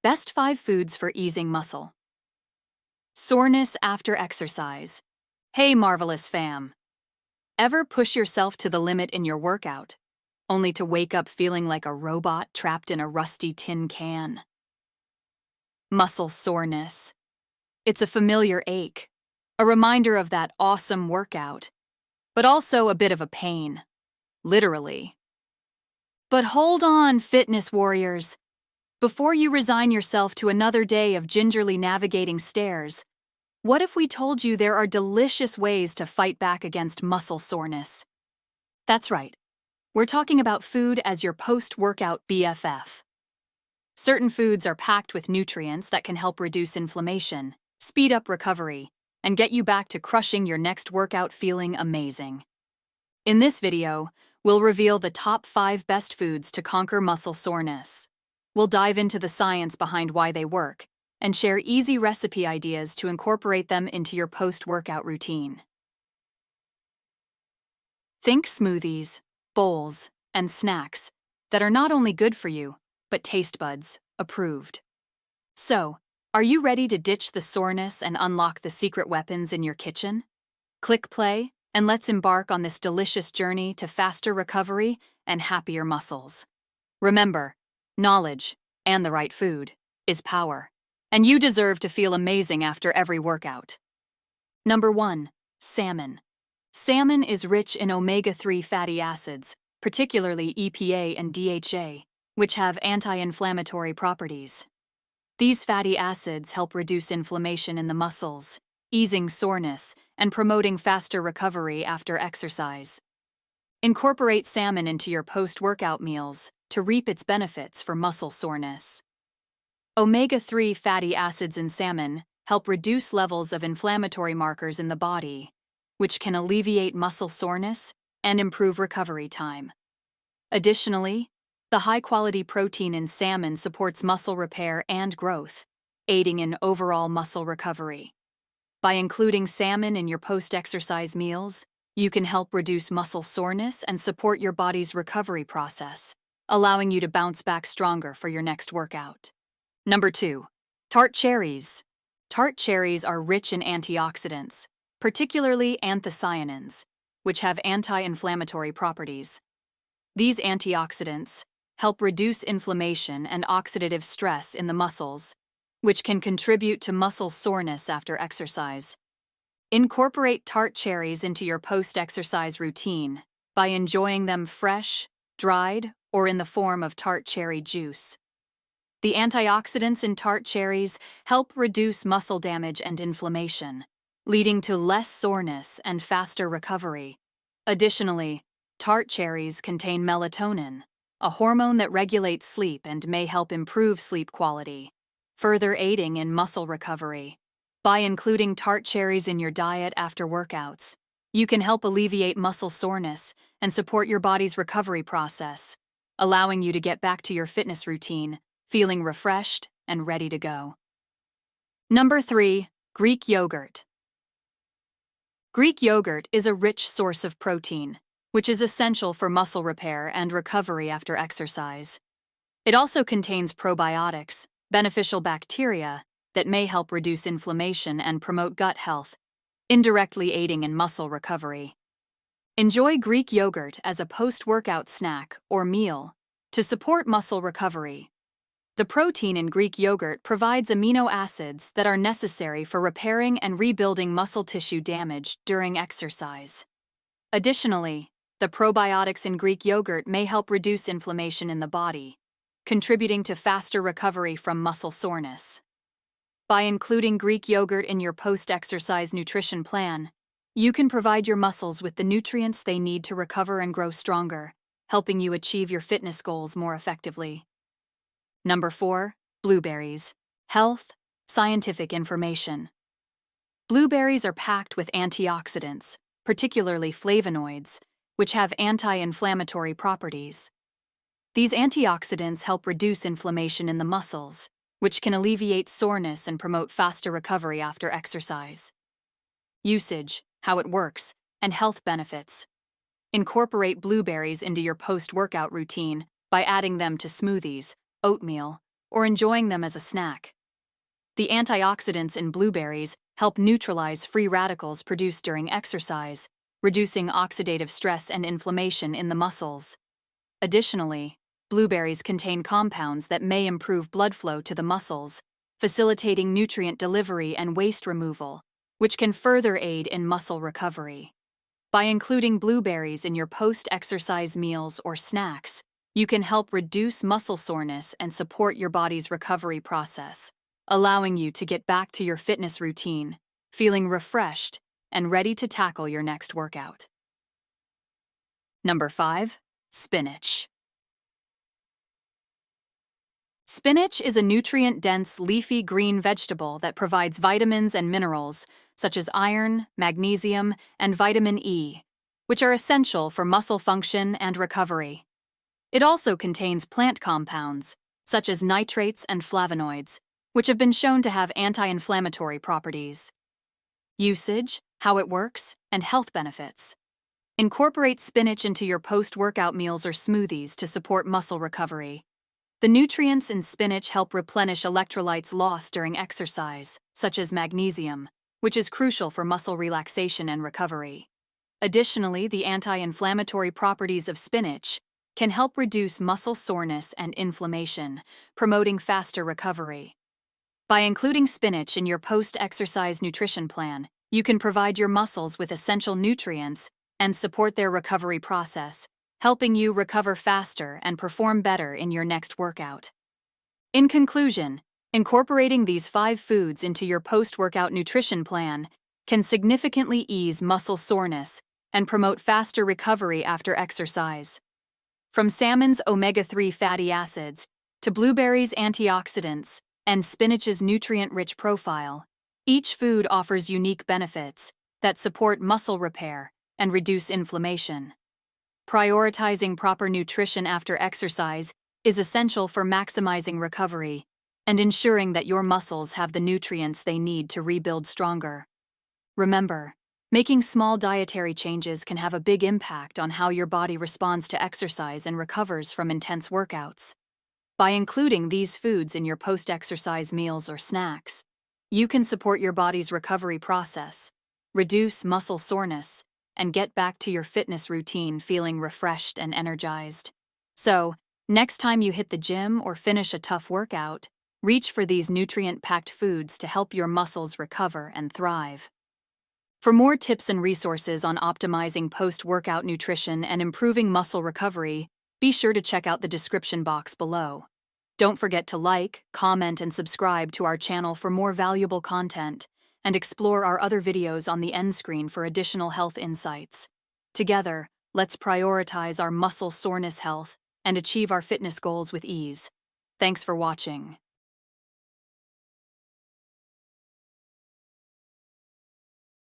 Best 5 foods for easing muscle. Soreness after exercise. Hey, marvelous fam. Ever push yourself to the limit in your workout, only to wake up feeling like a robot trapped in a rusty tin can? Muscle soreness. It's a familiar ache, a reminder of that awesome workout, but also a bit of a pain, literally. But hold on, fitness warriors. Before you resign yourself to another day of gingerly navigating stairs, what if we told you there are delicious ways to fight back against muscle soreness? That's right. We're talking about food as your post-workout BFF. Certain foods are packed with nutrients that can help reduce inflammation, speed up recovery, and get you back to crushing your next workout feeling amazing. In this video, we'll reveal the top 5 best foods to conquer muscle soreness. We'll dive into the science behind why they work, and share easy recipe ideas to incorporate them into your post-workout routine. Think smoothies, bowls, and snacks that are not only good for you, but taste buds approved. So, are you ready to ditch the soreness and unlock the secret weapons in your kitchen? Click play, and let's embark on this delicious journey to faster recovery and happier muscles. Remember, knowledge, and the right food, is power, and you deserve to feel amazing after every workout. Number 1. Salmon. Salmon is rich in omega-3 fatty acids, particularly EPA and DHA, which have anti-inflammatory properties. These fatty acids help reduce inflammation in the muscles, easing soreness, and promoting faster recovery after exercise. Incorporate salmon into your post-workout meals to reap its benefits for muscle soreness. Omega-3 fatty acids in salmon help reduce levels of inflammatory markers in the body, which can alleviate muscle soreness and improve recovery time. Additionally, the high-quality protein in salmon supports muscle repair and growth, aiding in overall muscle recovery. By including salmon in your post-exercise meals, you can help reduce muscle soreness and support your body's recovery process, allowing you to bounce back stronger for your next workout. Number 2. Tart cherries. Tart cherries are rich in antioxidants, particularly anthocyanins, which have anti-inflammatory properties. These antioxidants help reduce inflammation and oxidative stress in the muscles, which can contribute to muscle soreness after exercise. Incorporate tart cherries into your post-exercise routine by enjoying them fresh, dried, or in the form of tart cherry juice. The antioxidants in tart cherries help reduce muscle damage and inflammation, leading to less soreness and faster recovery. Additionally, tart cherries contain melatonin, a hormone that regulates sleep and may help improve sleep quality, further aiding in muscle recovery. By including tart cherries in your diet after workouts, you can help alleviate muscle soreness and support your body's recovery process, allowing you to get back to your fitness routine, feeling refreshed and ready to go. Number 3. Greek yogurt. Greek yogurt is a rich source of protein, which is essential for muscle repair and recovery after exercise. It also contains probiotics, beneficial bacteria, that may help reduce inflammation and promote gut health, indirectly aiding in muscle recovery. Enjoy Greek yogurt as a post-workout snack or meal to support muscle recovery. The protein in Greek yogurt provides amino acids that are necessary for repairing and rebuilding muscle tissue damaged during exercise. Additionally, the probiotics in Greek yogurt may help reduce inflammation in the body, contributing to faster recovery from muscle soreness. By including Greek yogurt in your post-exercise nutrition plan, you can provide your muscles with the nutrients they need to recover and grow stronger, helping you achieve your fitness goals more effectively. Number 4. Blueberries. Health, scientific information. Blueberries are packed with antioxidants, particularly flavonoids, which have anti-inflammatory properties. These antioxidants help reduce inflammation in the muscles, which can alleviate soreness and promote faster recovery after exercise. Usage, how it works, and health benefits. Incorporate blueberries into your post-workout routine by adding them to smoothies, oatmeal, or enjoying them as a snack. The antioxidants in blueberries help neutralize free radicals produced during exercise, reducing oxidative stress and inflammation in the muscles. Additionally, blueberries contain compounds that may improve blood flow to the muscles, facilitating nutrient delivery and waste removal, which can further aid in muscle recovery. By including blueberries in your post-exercise meals or snacks, you can help reduce muscle soreness and support your body's recovery process, allowing you to get back to your fitness routine, feeling refreshed and ready to tackle your next workout. Number 5. Spinach. Spinach is a nutrient-dense leafy green vegetable that provides vitamins and minerals such as iron, magnesium, and vitamin E, which are essential for muscle function and recovery. It also contains plant compounds, such as nitrates and flavonoids, which have been shown to have anti-inflammatory properties. Usage, how it works, and health benefits. Incorporate spinach into your post-workout meals or smoothies to support muscle recovery. The nutrients in spinach help replenish electrolytes lost during exercise, such as magnesium, which is crucial for muscle relaxation and recovery. Additionally, the anti-inflammatory properties of spinach can help reduce muscle soreness and inflammation, promoting faster recovery. By including spinach in your post-exercise nutrition plan, you can provide your muscles with essential nutrients and support their recovery process, helping you recover faster and perform better in your next workout. In conclusion, incorporating these 5 foods into your post-workout nutrition plan can significantly ease muscle soreness and promote faster recovery after exercise. From salmon's omega-3 fatty acids to blueberries' antioxidants and spinach's nutrient-rich profile, each food offers unique benefits that support muscle repair and reduce inflammation. Prioritizing proper nutrition after exercise is essential for maximizing recovery and ensuring that your muscles have the nutrients they need to rebuild stronger. Remember, making small dietary changes can have a big impact on how your body responds to exercise and recovers from intense workouts. By including these foods in your post-exercise meals or snacks, you can support your body's recovery process, reduce muscle soreness, and get back to your fitness routine feeling refreshed and energized. So, next time you hit the gym or finish a tough workout, reach for these nutrient-packed foods to help your muscles recover and thrive. For more tips and resources on optimizing post-workout nutrition and improving muscle recovery, be sure to check out the description box below. Don't forget to like, comment, and subscribe to our channel for more valuable content, and explore our other videos on the end screen for additional health insights. Together, let's prioritize our muscle soreness health and achieve our fitness goals with ease. Thanks for watching.